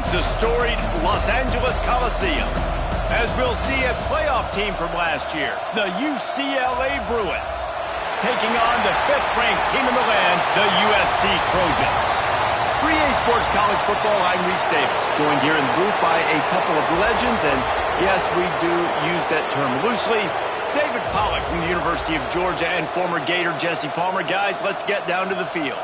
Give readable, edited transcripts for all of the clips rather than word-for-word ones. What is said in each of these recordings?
the storied Los Angeles Coliseum. As we'll see a playoff team from last year, the UCLA Bruins, taking on the 5th-ranked team in the land, the USC Trojans. For EA Sports College Football, I'm Reese Davis, joined here in the booth by a couple of legends, and yes, we do use that term loosely. David Pollack from the University of Georgia and former Gator Jesse Palmer. Guys, let's get down to the field.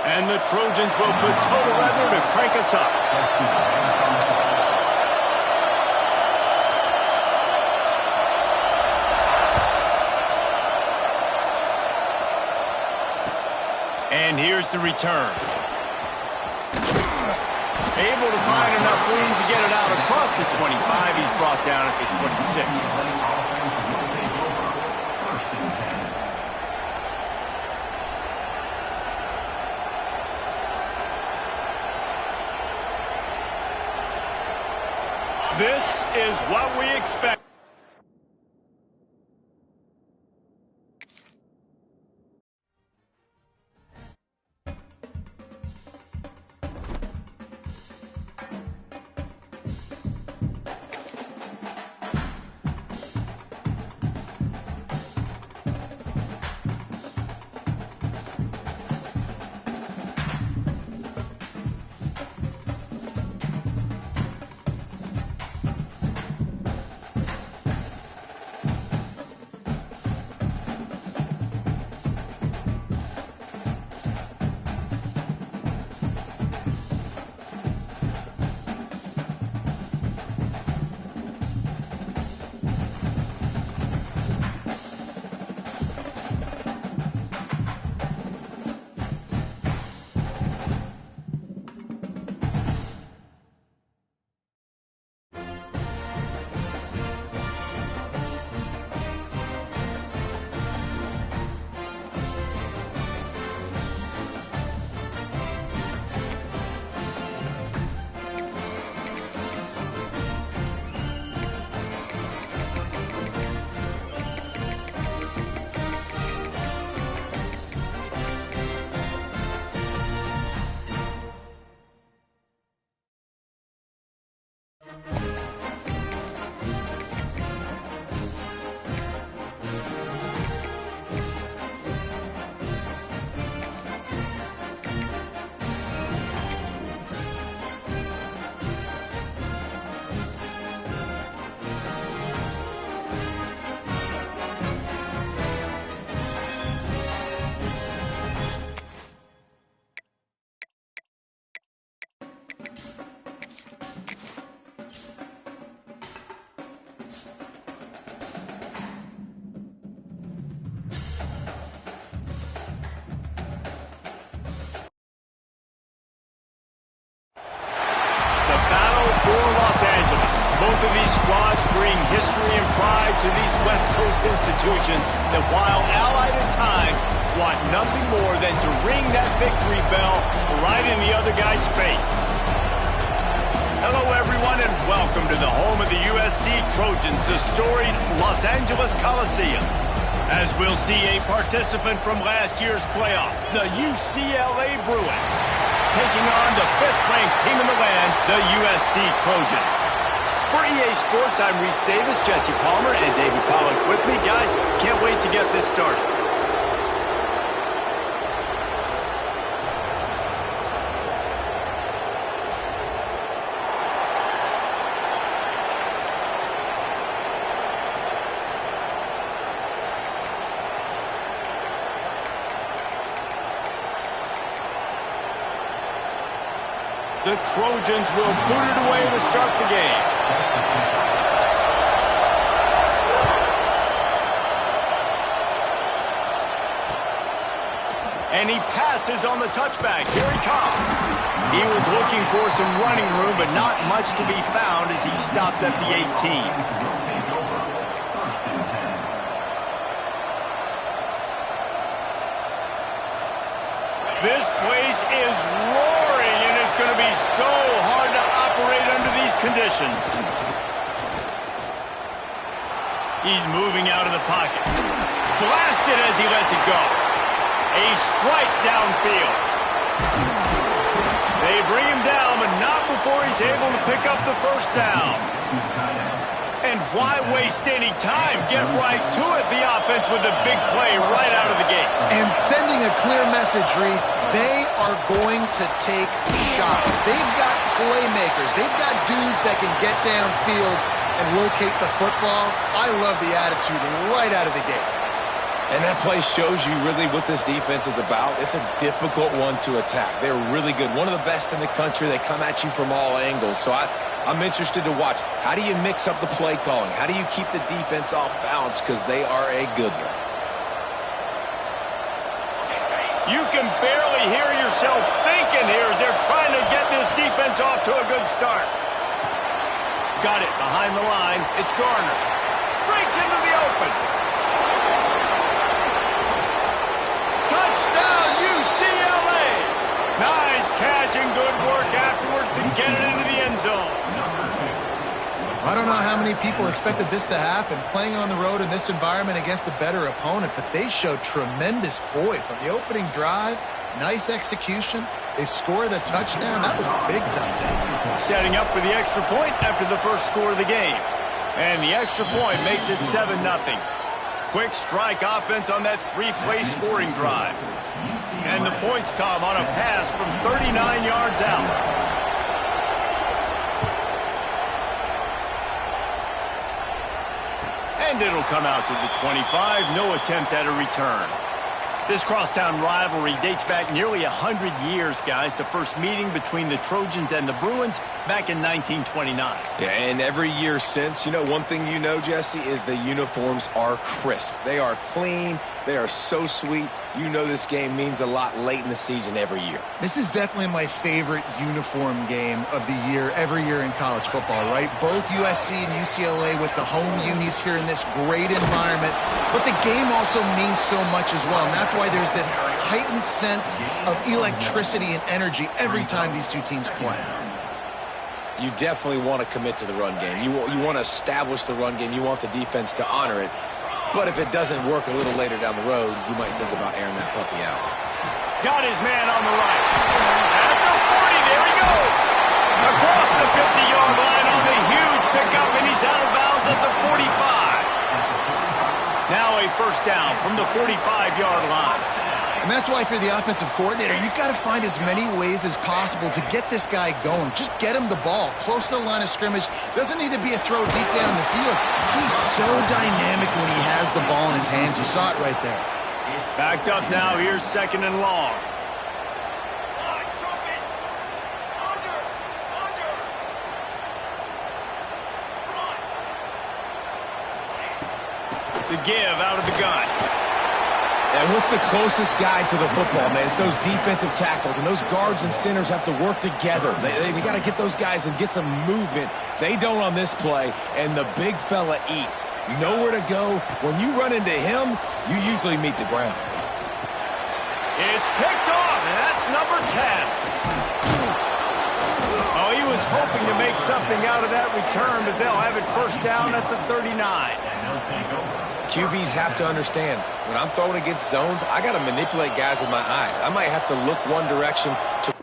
And the Trojans will put total leather to crank us up. And here's the return. Able to find enough room to get it out across the 25. He's brought down at the 26. This is what we expect. Both of these squads bring history and pride to these West Coast institutions that, while allied at times, want nothing more than to ring that victory bell right in the other guy's face. Hello, everyone, and welcome to the home of the USC Trojans, the storied Los Angeles Coliseum. As we'll see a participant from last year's playoff, the UCLA Bruins, taking on the 5th-ranked team in the land, the USC Trojans. For EA Sports, I'm Reese Davis, Jesse Palmer, and David Pollack with me. Guys, can't wait to get this started. The Trojans will put it away to start the game. And he passes on the touchback. Here he comes. He was looking for some running room, but not much to be found as he stopped at the 18. This place is roaring, and it's going to be so hard to operate under these conditions. He's moving out of the pocket. Blasted as he lets it go. A strike downfield. They bring him down, but not before he's able to pick up the first down. And why waste any time? Get right to it, the offense, with a big play right out of the gate. And sending a clear message, Reese, they are going to take shots. They've got playmakers. They've got dudes that can get downfield and locate the football. I love the attitude right out of the gate. And that play shows you really what this defense is about. It's a difficult one to attack. They're really good. One of the best in the country. They come at you from all angles. So I'm interested to watch. How do you mix up the play calling? How do you keep the defense off balance? Because they are a good one. You can barely hear yourself thinking here as they're trying to get this defense off to a good start. Got it behind the line. It's Garner. Breaks into the open. Touchdown, UCLA. Nice catch and good work afterwards to get it into the end zone. I don't know how many people expected this to happen, playing on the road in this environment against a better opponent, but they showed tremendous poise on the opening drive. Nice execution. They score the touchdown. That was big time. Setting up for the extra point after the first score of the game. And the extra point makes it 7-0. Quick strike offense on that three-play scoring drive. And the points come on a pass from 39 yards out. And it'll come out to the 25. No attempt at a return. This crosstown rivalry dates back nearly 100 years, guys. The first meeting between the Trojans and the Bruins back in 1929. Yeah, and every year since, one thing you know, Jesse, is the uniforms are crisp. They are clean. They are so sweet. You know this game means a lot late in the season every year. This is definitely my favorite uniform game of the year, every year in college football, right? Both USC and UCLA with the home unis here in this great environment. But the game also means so much as well, and that's why there's this heightened sense of electricity and energy every time these two teams play. You definitely want to commit to the run game. You want to establish the run game. You want the defense to honor it. But if it doesn't work a little later down the road, you might think about airing that puppy out. Got his man on the right. At the 40, there he goes. Across the 50-yard line on the huge pickup, and he's out of bounds at the 45. Now a first down from the 45-yard line. And that's why for the offensive coordinator, you've got to find as many ways as possible to get this guy going. Just get him the ball close to the line of scrimmage. Doesn't need to be a throw deep down the field. He's so dynamic when he has the ball in his hands. You saw it right there. Backed up now. Here's second and long. The give out of the gun. And what's the closest guy to the football, man? It's those defensive tackles, and those guards and centers have to work together. They got to get those guys and get some movement. They don't on this play, and the big fella eats. Nowhere to go. When you run into him, you usually meet the ground. It's picked off, and that's number 10. Oh, he was hoping to make something out of that return, but they'll have it first down at the 39. QBs have to understand, when I'm throwing against zones, I got to manipulate guys with my eyes. I might have to look one direction to...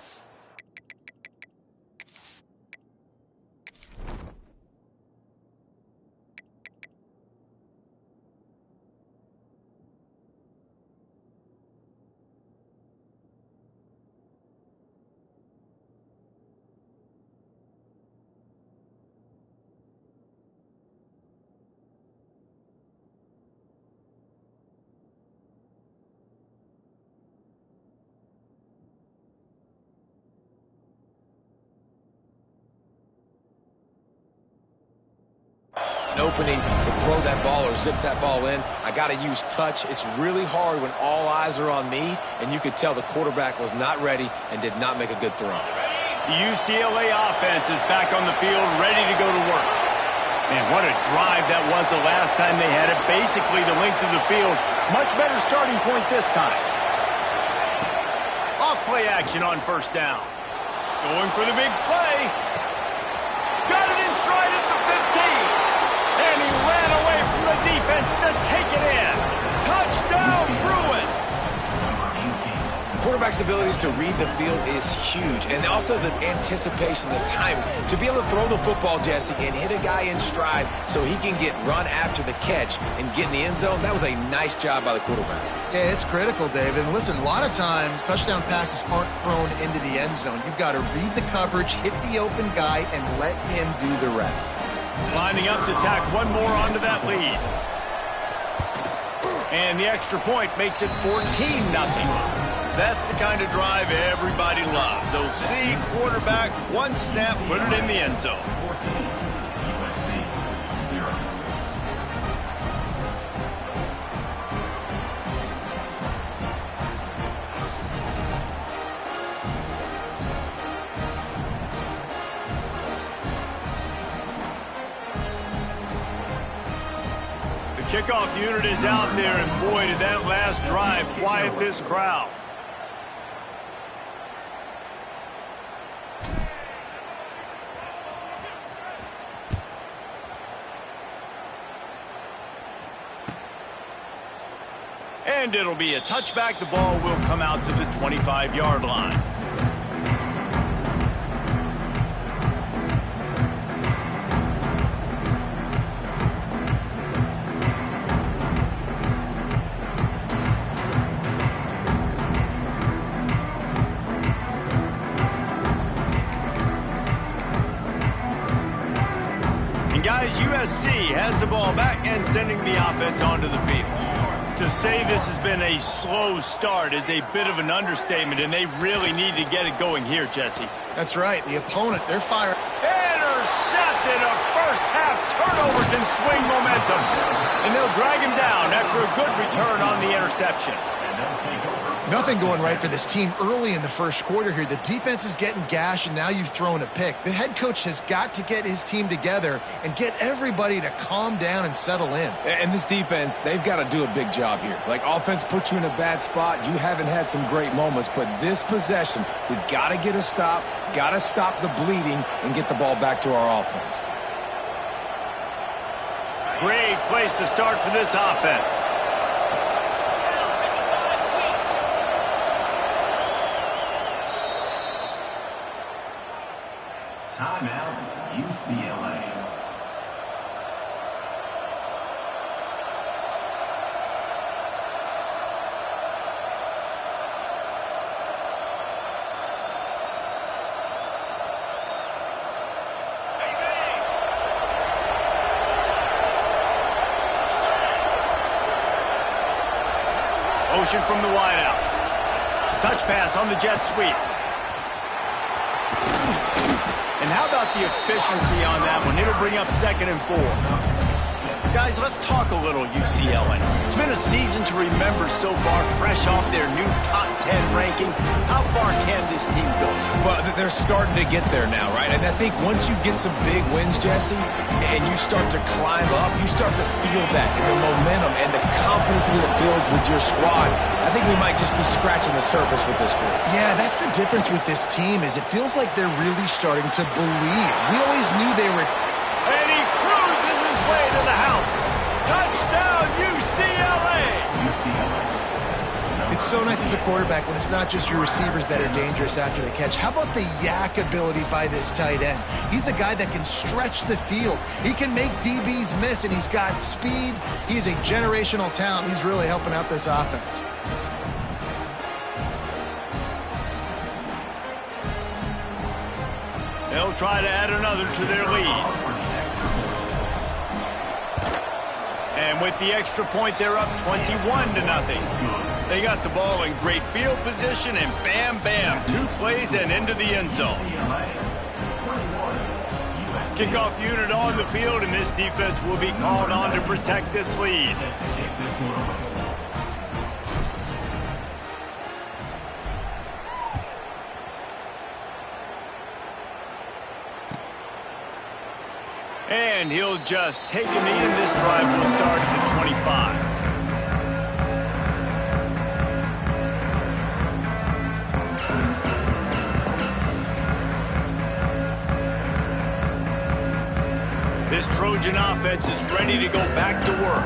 opening to throw that ball or zip that ball in. I got to use touch. It's really hard when all eyes are on me, and you could tell the quarterback was not ready and did not make a good throw. The UCLA offense is back on the field, ready to go to work. Man, what a drive that was the last time they had it. Basically the length of the field. Much better starting point this time. Off play action on first down. Going for the big play. Got it in stride at the 15. And he ran away from the defense. quarterback's abilities to read the field is huge, and also the anticipation, the timing. To be able to throw the football, Jesse, and hit a guy in stride so he can get run after the catch and get in the end zone, that was a nice job by the quarterback. Yeah, it's critical, David. And listen, a lot of times touchdown passes aren't thrown into the end zone. You've got to read the coverage, hit the open guy, and let him do the rest. Lining up to tack one more onto that lead. And the extra point makes it 14-0. That's the kind of drive everybody loves. OC, quarterback, one snap, put it in the end zone. Kickoff unit is out there, and boy, did that last drive quiet this crowd. And it'll be a touchback. The ball will come out to the 25-yard line. Guys, USC has the ball back and sending the offense onto the field. To say this has been a slow start is a bit of an understatement, and they really need to get it going here, Jesse. That's right. The opponent, they're firing. Intercepted. A first-half turnover can swing momentum. And they'll drag him down after a good return on the interception. Nothing going right for this team early in the first quarter here. The defense is getting gashed, and now you've thrown a pick. The head coach has got to get his team together and get everybody to calm down and settle in. And this defense, they've got to do a big job here. Like, offense puts you in a bad spot. You haven't had some great moments, but this possession, we got to get a stop, got to stop the bleeding, and get the ball back to our offense. Great place to start for this offense. Timeout, UCLA. Ocean from the wideout. Touch pass on the jet sweep. And how about the efficiency on that one? It'll bring up 2nd and 4. Guys, let's talk a little UCLA. It's been a season to remember so far, fresh off their new top 10 ranking. How far can this team go? Well, they're starting to get there now, right? And I think once you get some big wins, Jesse, and you start to climb up, you start to feel that in the momentum and the confidence that it builds with your squad. I think we might just be scratching the surface with this group. Yeah, that's the difference with this team is it feels like they're really starting to believe. We always knew they were... And he cruises his way to the house. Touchdown, UCLA! It's so nice as a quarterback when it's not just your receivers that are dangerous after the catch. How about the yak ability by this tight end? He's a guy that can stretch the field. He can make DBs miss, and he's got speed. He's a generational talent. He's really helping out this offense. They'll try to add another to their lead. And with the extra point, they're up 21-0. They got the ball in great field position, and bam, bam, 2 plays and into the end zone. Kickoff unit on the field, and this defense will be called on to protect this lead. And he'll just take a knee, and this drive will start at the 25. This Trojan offense is ready to go back to work.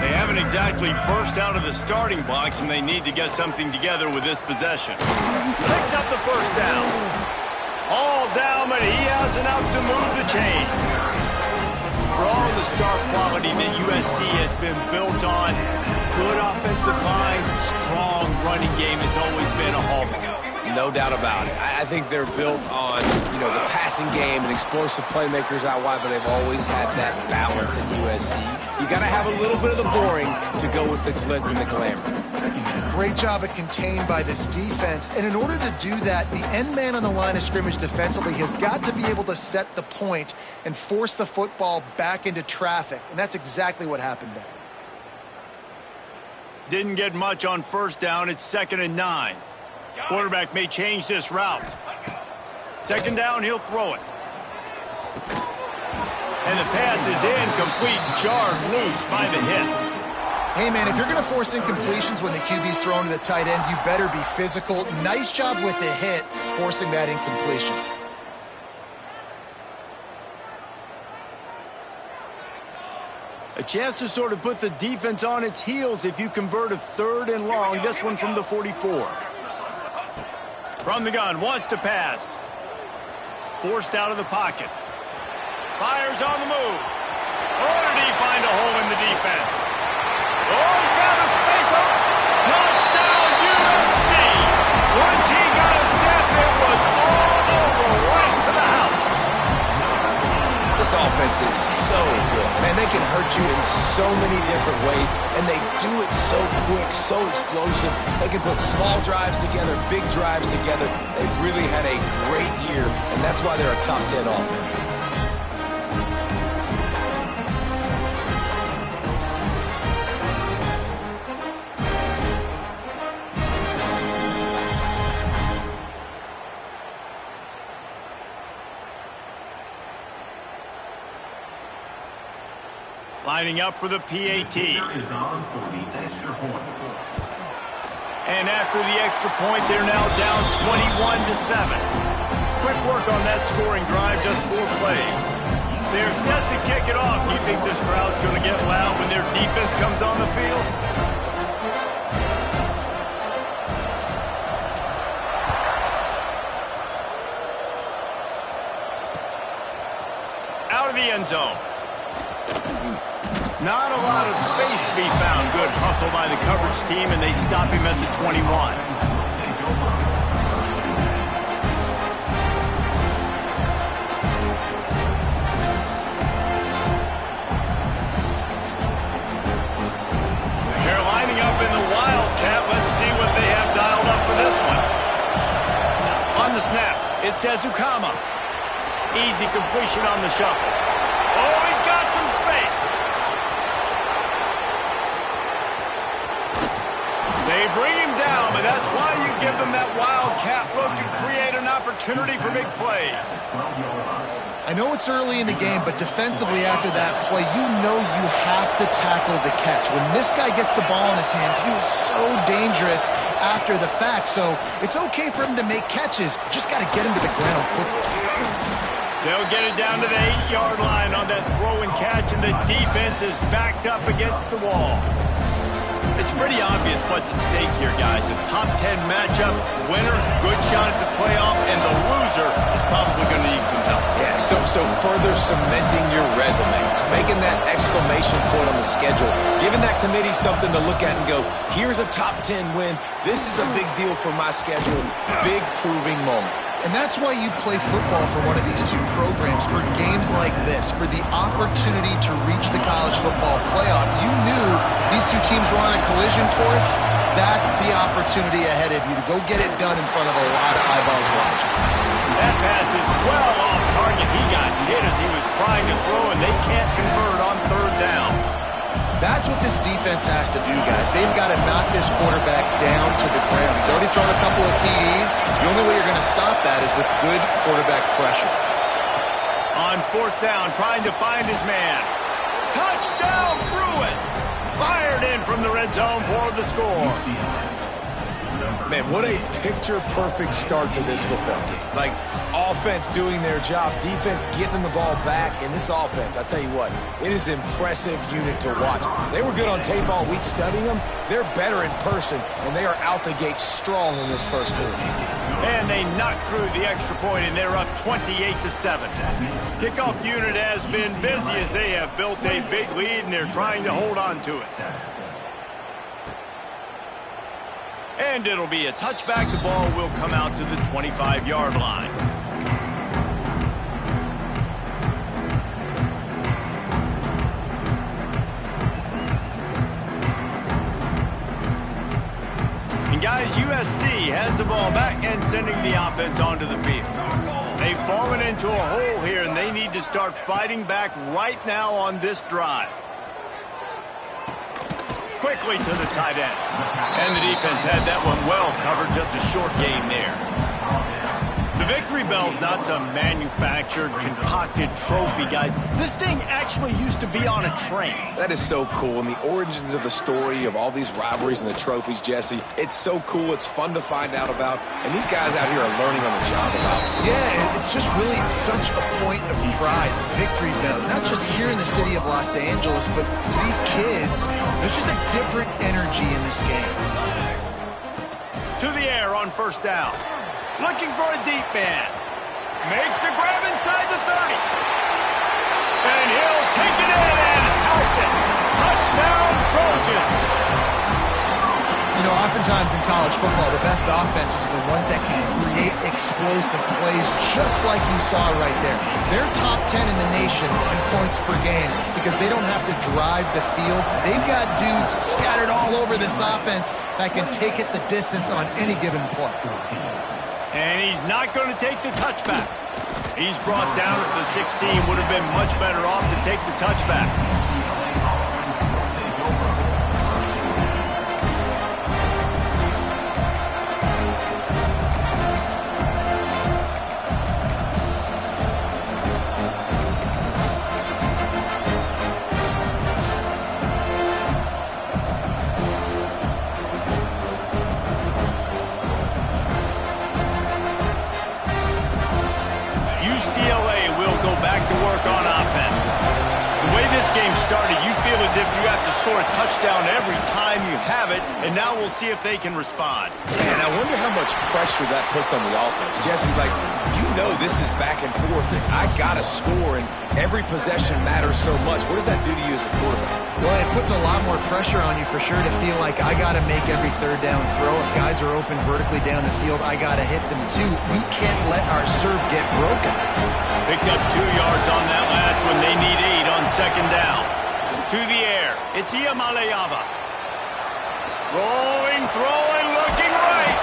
They haven't exactly burst out of the starting blocks, and they need to get something together with this possession. Picks up the first down. All down, but he has enough to move the chains. For all the star quality that USC has been built on, good offensive line, strong running game has always been a hallmark. No doubt about it. I think they're built on, the passing game and explosive playmakers out wide, but they've always had that balance at USC. You got to have a little bit of the boring to go with the glitz and the glamour. Great job at contained by this defense. And in order to do that, the end man on the line of scrimmage defensively has got to be able to set the point and force the football back into traffic. And that's exactly what happened there. Didn't get much on first down. It's 2nd and 9. Quarterback may change this route. 2nd down, he'll throw it. And the pass is incomplete, jarred loose by the hit. Hey, man, if you're going to force incompletions when the QB's thrown to the tight end, you better be physical. Nice job with the hit, forcing that incompletion. A chance to sort of put the defense on its heels if you convert a 3rd and long. This one from the 44. From the gun, wants to pass. Forced out of the pocket. Fires on the move. Oh, did he find a hole in the defense? Oh, he found a space up. Touchdown, USC. Once he got a step, it was all over, right to the house. This offense is so good. Man, they can hurt you in so many different ways, and they do it so quick, so explosive. They can put small drives together, big drives together. They've really had a great year, and that's why they're a top 10 offense. Lining up for the PAT. Is on for the extra point. And after the extra point, they're now down 21-7. Quick work on that scoring drive, just 4 plays. They're set to kick it off. Do you think this crowd's going to get loud when their defense comes on the field? Out of the end zone. Not a lot of space to be found. Good hustle by the coverage team, and they stop him at the 21. They're lining up in the Wildcat. Let's see what they have dialed up for this one. On the snap, it's Ezukama. Easy completion on the shuffle. Oh, he's got some space. They bring him down, but that's why you give them that wildcat look to create an opportunity for big plays. I know it's early in the game, but defensively after that play, you know you have to tackle the catch. When this guy gets the ball in his hands, he is so dangerous after the fact. So it's okay for him to make catches. Just got to get him to the ground quickly. They'll get it down to the 8-yard line on that throw and catch, and the defense is backed up against the wall. It's pretty obvious what's at stake here, guys. A top 10 matchup, winner, good shot at the playoff, and the loser is probably going to need some help. Yeah, so further cementing your resume, making that exclamation point on the schedule, giving that committee something to look at and go, here's a top 10 win. This is a big deal for my schedule. Big proving moment. And that's why you play football for one of these two programs, for games like this, for the opportunity to reach the college football playoff. You knew these two teams were on a collision course. That's the opportunity ahead of you to go get it done in front of a lot of eyeballs watching. That pass is well off target. He got hit as he was trying to throw, and they can't convert on 3rd down. That's what this defense has to do, guys. They've got to knock this quarterback down to the ground. He's already thrown a couple of TDs. The only way you're going to stop that is with good quarterback pressure. On 4th down, trying to find his man. Touchdown, Bruins! Fired in from the red zone for the score. Man, what a picture-perfect start to this football game. Like, offense doing their job, defense getting the ball back, and this offense, I tell you what, it is an impressive unit to watch. They were good on tape all week studying them. They're better in person, and they are out the gate strong in this first quarter. And they knocked through the extra point, and they're up 28-7. Kickoff unit has been busy as they have built a big lead, and they're trying to hold on to it. And it'll be a touchback. The ball will come out to the 25-yard line. And guys, USC has the ball back and sending the offense onto the field. They've fallen into a hole here, and they need to start fighting back right now on this drive. Quickly to the tight end. And the defense had that one well covered, just a short gain there. The Victory Bell's not some manufactured, concocted trophy, guys. This thing actually used to be on a train. That is so cool, and the origins of the story of all these rivalries and the trophies, Jesse, it's so cool. It's fun to find out about, and these guys out here are learning on the job about it. Yeah, it's just really such a point of pride, Victory Bell. Not just here in the city of Los Angeles, but to these kids, there's just a different energy in this game. To the air on first down. Looking for a deep man. Makes the grab inside the 30. And he'll take it in and house it. Touchdown, Trojans. You know, oftentimes in college football, the best offenses are the ones that can create explosive plays just like you saw right there. They're top 10 in the nation in points per game because they don't have to drive the field. They've got dudes scattered all over this offense that can take it the distance on any given play. And he's not going to take the touchback. He's brought down at the 16. Would have been much better off to take the touchback. UCLA will go back to work on offense. The way this game started, you feel as if you have to score a touchdown every time you have it, and now we'll see if they can respond. Yeah, and I wonder how much pressure that puts on the offense. Jesse, like, you know this is back and forth, and I got to score, and every possession matters so much. What does that do to you as a quarterback? Well, it puts a lot more pressure on you for sure to feel like I got to make every third down throw. If guys are open vertically down the field, I got to hit them too. We can't let our serve get broken. Picked up 2 yards on that last one. They need 8 on second down. To the air. It's Iamaleava. Rolling, throwing, looking right.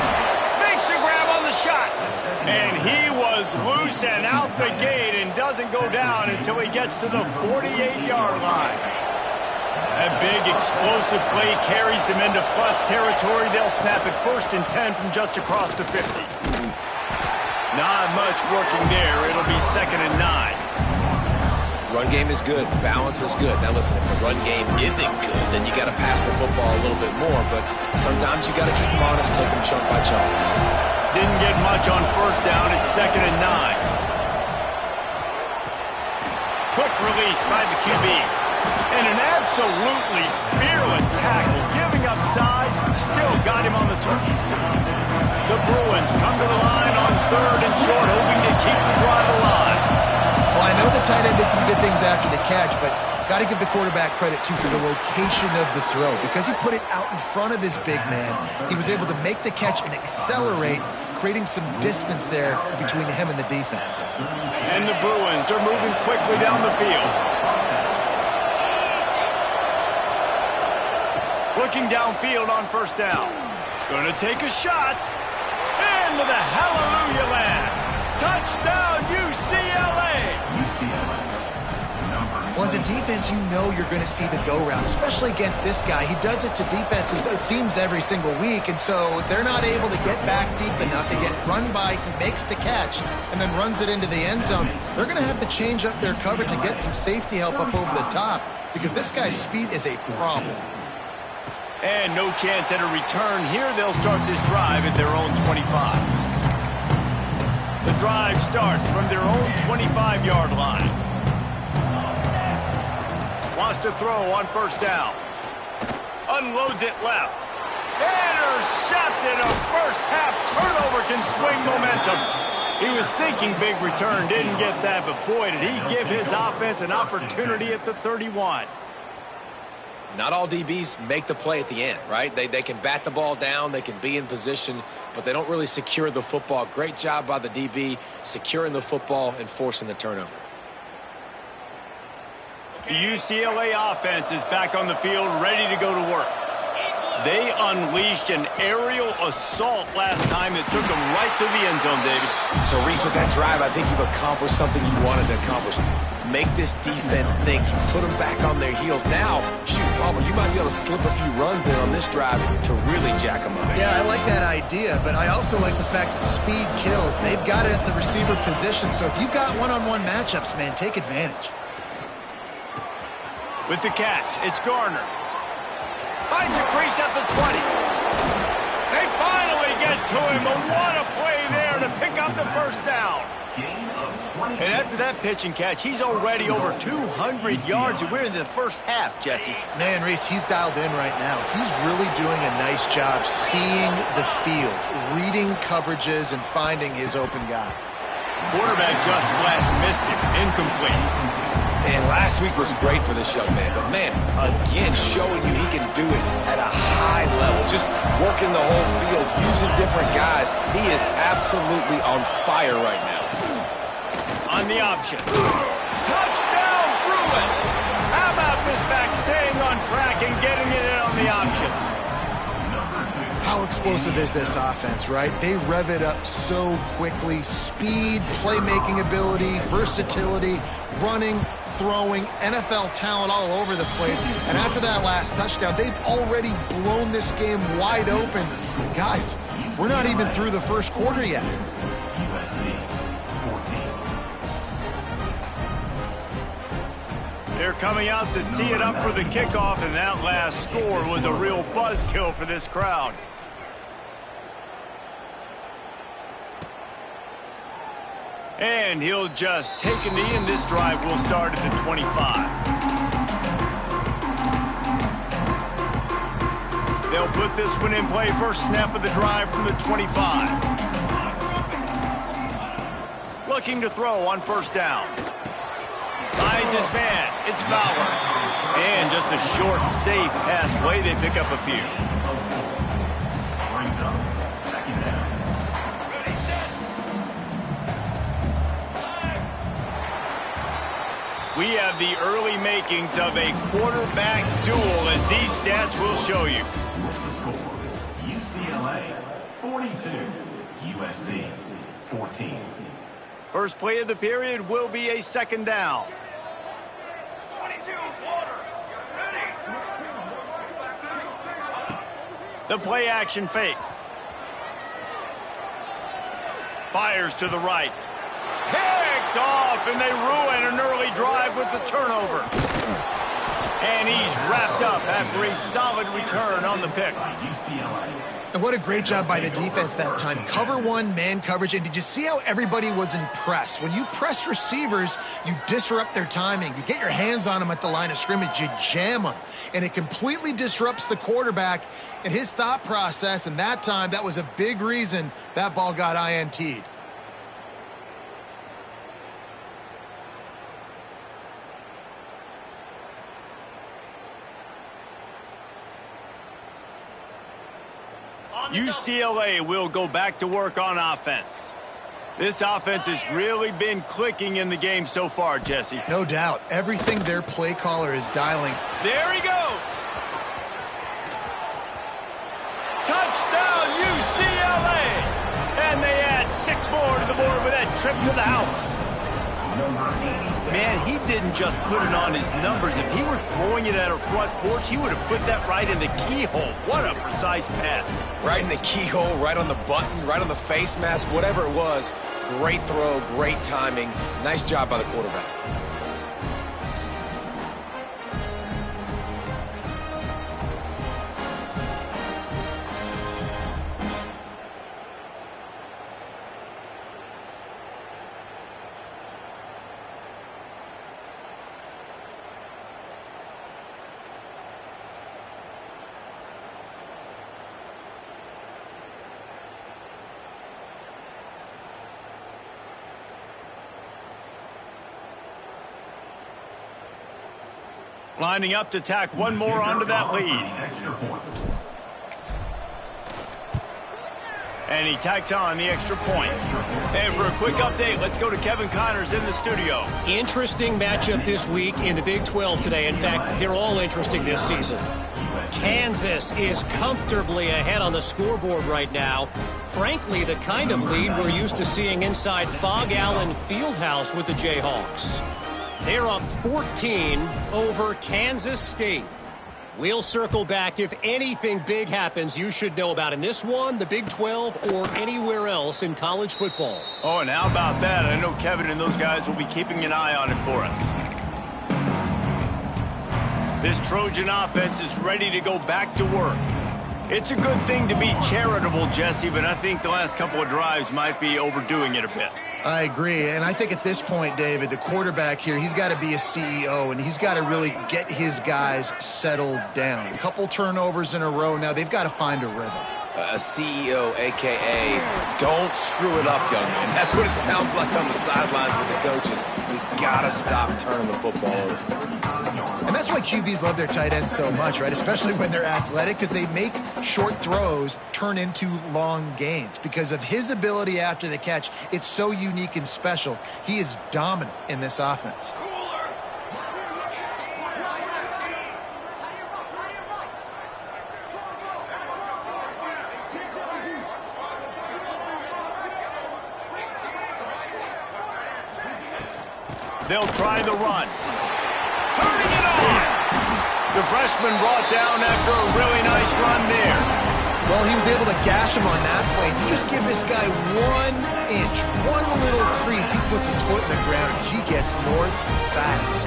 Makes a grab on the shot. And he was loose and out the gate and doesn't go down until he gets to the 48-yard line. That big explosive play carries them into plus territory. They'll snap it 1st and 10 from just across the 50. Not much working there. It'll be 2nd and 9. Run game is good. Balance is good. Now listen, if the run game isn't good, then you got to pass the football a little bit more. But sometimes you got to keep them honest, take them chunk by chunk. Didn't get much on first down. It's 2nd and 9. Quick release by the QB. And an absolutely fearless tackle. Giving up size, still got him on the turn. The Bruins come to the line on 3rd and short, hoping to keep the drive alive. Well, I know the tight end did some good things after the catch, but got to give the quarterback credit, too, for the location of the throw. Because he put it out in front of his big man, he was able to make the catch and accelerate, creating some distance there between him and the defense. And the Bruins are moving quickly down the field. Looking downfield on first down. Going to take a shot. Into the hallelujah land. Touchdown, UCLA. Well, as a defense, you know you're going to see the go-round, especially against this guy. He does it to defenses, it seems, every single week, and so they're not able to get back deep enough to get run by. He makes the catch and then runs it into the end zone. They're going to have to change up their coverage and get some safety help up over the top because this guy's speed is a problem. And no chance at a return here. They'll start this drive at their own 25. The drive starts from their own 25-yard line. Wants to throw on first down. Unloads it left. Intercepted. A first-half turnover can swing momentum. He was thinking big return, didn't get that, but boy, did he give his offense an opportunity at the 31. Not all DBs make the play at the end, right? They can bat the ball down, they can be in position, but they don't really secure the football. Great job by the DB securing the football and forcing the turnover. The UCLA offense is back on the field, ready to go to work. They unleashed an aerial assault last time that took them right to the end zone, David. So, Reese, with that drive, I think you've accomplished something you wanted to accomplish. Make this defense think. You put them back on their heels. Now, shoot, Palmer, you might be able to slip a few runs in on this drive to really jack them up. Yeah, I like that idea, but I also like the fact that speed kills. They've got it at the receiver position, so if you've got one-on-one matchups, man, take advantage. With the catch, it's Garner. Finds a crease at the 20. They finally get to him, but what a play there to pick up the first down. And after that pitch and catch, he's already over 200 yards, and we're in the first half, Jesse. Man, Reese, he's dialed in right now. He's really doing a nice job seeing the field, reading coverages, and finding his open guy. Quarterback just flat missed it. Incomplete. And last week was great for this young man. But, man, again, showing you he can do it at a high level. Just working the whole field, using different guys. He is absolutely on fire right now. On the option. Touchdown, Bruins! How about this back staying on track and getting it in on the option? How explosive is this offense, right? They rev it up so quickly. Speed, playmaking ability, versatility, running, throwing, NFL talent all over the place. And after that last touchdown, they've already blown this game wide open. Guys, we're not even through the first quarter yet. They're coming out to tee it up for the kickoff, and that last score was a real buzzkill for this crowd. And he'll just take a knee, and this drive will start at the 25. They'll put this one in play. First snap of the drive from the 25. Looking to throw on first down. Finds his man. It's Fowler. And just a short, safe pass play. They pick up a few. We have the early makings of a quarterback duel, as these stats will show you. What's the score? UCLA 42, USC 14. First play of the period will be a second down. 22, Slaughter. Ready. The play action fake. Fires to the right. Picked off, and they ruin an early drive with the turnover. And he's wrapped up after a solid return on the pick. And what a great job by the defense that time. Cover one, man coverage. And did you see how everybody was impressed? When you press receivers, you disrupt their timing. You get your hands on them at the line of scrimmage. You jam them. And it completely disrupts the quarterback and his thought process. And that time, that was a big reason that ball got INT'd. UCLA will go back to work on offense. This offense has really been clicking in the game so far, Jesse. No doubt. Everything their play caller is dialing. There he goes. Touchdown, UCLA. And they add 6 more to the board with that trip to the house. Man, he didn't just put it on his numbers. If he were throwing it at a front porch, he would have put that right in the keyhole. What a precise pass. Right in the keyhole, right on the button, right on the face mask, whatever it was. Great throw, great timing. Nice job by the quarterback. Lining up to tack one more onto that lead. Extra point. And he tacks on the extra point. And for a quick update, let's go to Kevin Connors in the studio. Interesting matchup this week in the Big 12 today. In fact, they're all interesting this season. Kansas is comfortably ahead on the scoreboard right now. Frankly, the kind of lead we're used to seeing inside Fog Allen Fieldhouse with the Jayhawks. They're up 14 over Kansas State. We'll circle back if anything big happens you should know about in this one, the Big 12, or anywhere else in college football. Oh, and how about that? I know Kevin and those guys will be keeping an eye on it for us. This Trojan offense is ready to go back to work. It's a good thing to be charitable, Jesse, but I think the last couple of drives might be overdoing it a bit. I agree, and I think at this point, David, the quarterback here, he's got to be a CEO, and he's got to really get his guys settled down. A couple turnovers in a row now. They've got to find a rhythm. A CEO, a.k.a. don't screw it up, young man. That's what it sounds like on the sidelines with the coaches. We've got to stop turning the football over. And that's why QBs love their tight ends so much, right? Especially when they're athletic, because they make short throws turn into long gains. Because of his ability after the catch, it's so unique and special. He is dominant in this offense. They'll try the run. Turning it on! The freshman brought down after a really nice run there. Well, he was able to gash him on that play. You just give this guy 1 inch, one little crease. He puts his foot in the ground. He gets north fast.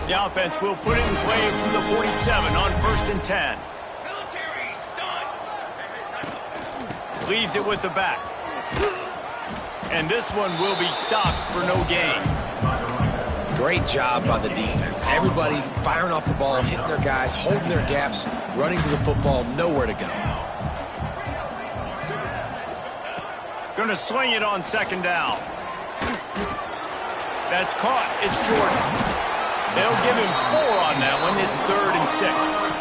The offense will put it in play from the 47 on 1st and 10. Military stun. Leaves it with the back. And this one will be stopped for no gain. Great job by the defense. Everybody firing off the ball, hitting their guys, holding their gaps, running to the football, nowhere to go. Gonna swing it on 2nd down. That's caught. It's Jordan. They'll give him 4 on that one. It's 3rd and 6.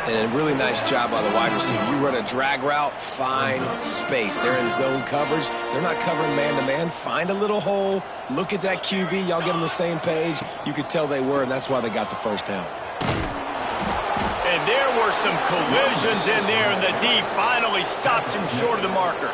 And a really nice job by the wide receiver. You run a drag route, find space. They're in zone coverage. They're not covering man-to-man. Find a little hole. Look at that QB. Y'all get on the same page. You could tell they were, and that's why they got the 1st down. And there were some collisions in there, and the D finally stops him short of the marker.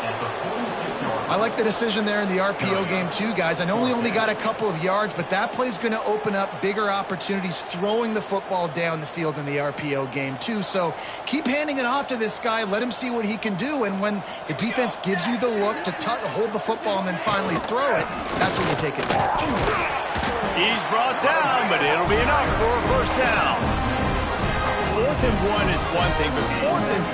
I like the decision there in the RPO game too, guys. I know he only got a couple of yards, but that play's going to open up bigger opportunities throwing the football down the field in the RPO game too. So keep handing it off to this guy. Let him see what he can do. And when the defense gives you the look to hold the football and then finally throw it, that's when you take advantage. He's brought down, but it'll be enough for a 1st down. 4th and 1 is one thing, but 4th and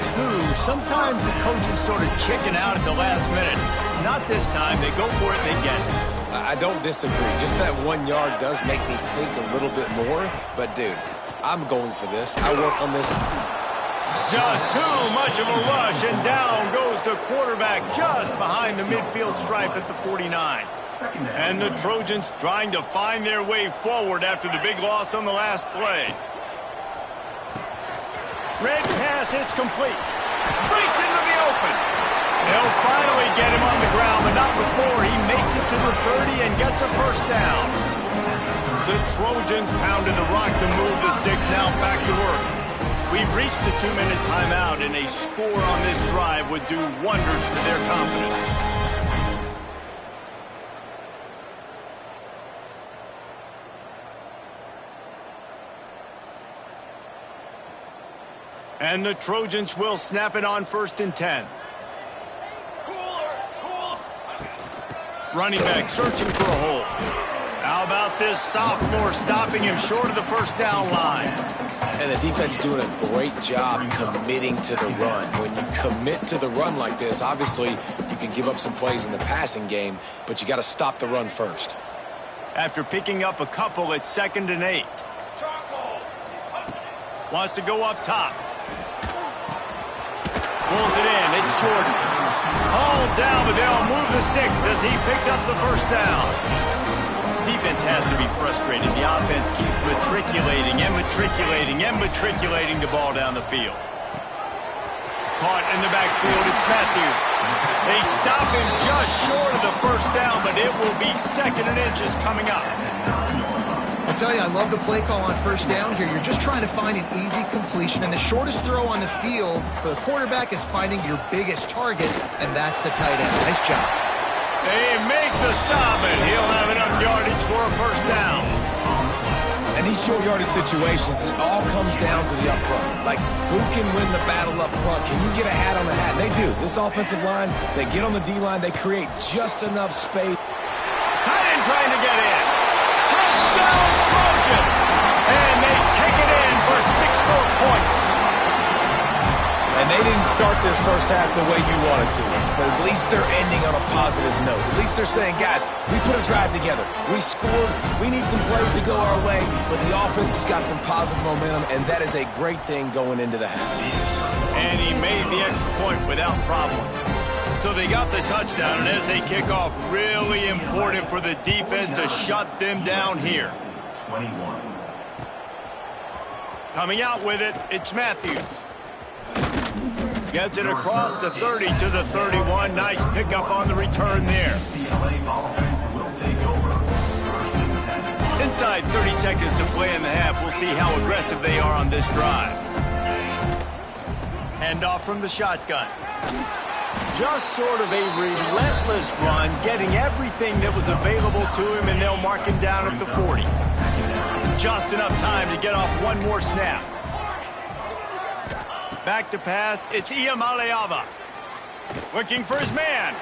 2, sometimes the coaches sort of chicken out at the last minute. Not this time. They go for it and they get it. I don't disagree. Just that 1 yard does make me think a little bit more. But, dude, I'm going for this. I work on this. Just too much of a rush, and down goes the quarterback just behind the midfield stripe at the 49. And the Trojans trying to find their way forward after the big loss on the last play. Red pass hits complete. Breaks into the open. They'll finally get him on the ground, but not before he makes it to the 30 and gets a 1st down. The Trojans pounded the rock to move the sticks, now back to work. We've reached the 2-minute timeout, and a score on this drive would do wonders for their confidence. And the Trojans will snap it on 1st and 10. Running back searching for a hole. How about this sophomore stopping him short of the 1st down line? And the defense doing a great job committing to the run. When you commit to the run like this, obviously you can give up some plays in the passing game, but you got to stop the run first. After picking up a couple, it's 2nd and 8. Wants to go up top. Pulls it in. It's Jordan. Hauled down, but they'll move the sticks as he picks up the 1st down. defense has to be frustrated. The offense keeps matriculating and matriculating and matriculating the ball down the field. Caught in the backfield, it's Matthews. They stop him just short of the first down, but it will be 2nd and inches coming up. I tell you, I love the play call on first down here. You're just trying to find an easy completion, and the shortest throw on the field for the quarterback is finding your biggest target, and that's the tight end. Nice job. They make the stop, and he'll have enough yardage for a first down. And these short yardage situations, it all comes down to the up front. Like, who can win the battle up front? Can you get a hat on the hat? They do. This offensive line, they get on the D-line, they create just enough space. Tight end trying to get in. Touchdown Trojans! And they take it in for 6 more points. And they didn't start this first half the way you wanted to. But at least they're ending on a positive note. At least they're saying, guys, we put a drive together. We scored. We need some plays to go our way. But the offense has got some positive momentum, and that is a great thing going into the half. And he made the extra point without problem. So they got the touchdown, and as they kick off, really important for the defense to shut them down here. 21. Coming out with it, it's Matthews. Gets it across the 30 to the 31. Nice pickup on the return there. Inside 30 seconds to play in the half. We'll see how aggressive they are on this drive. Handoff from the shotgun. Just sort of a relentless run, getting everything that was available to him, and they'll mark him down at the 40. Just enough time to get off one more snap. Back to pass, it's Iamaleava. Looking for his man.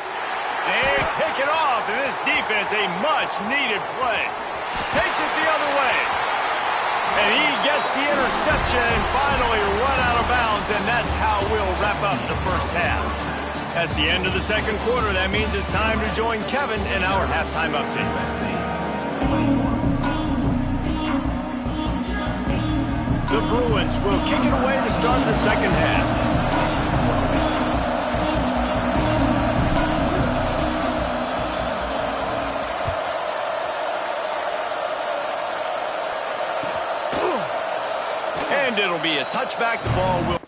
They pick it off, and this defense, a much-needed play. Takes it the other way. And he gets the interception and finally run out of bounds, and that's how we'll wrap up the first half. That's the end of the second quarter. That means it's time to join Kevin in our halftime update. The Bruins will kick it away to start the second half. And it'll be a touchback. The ball will...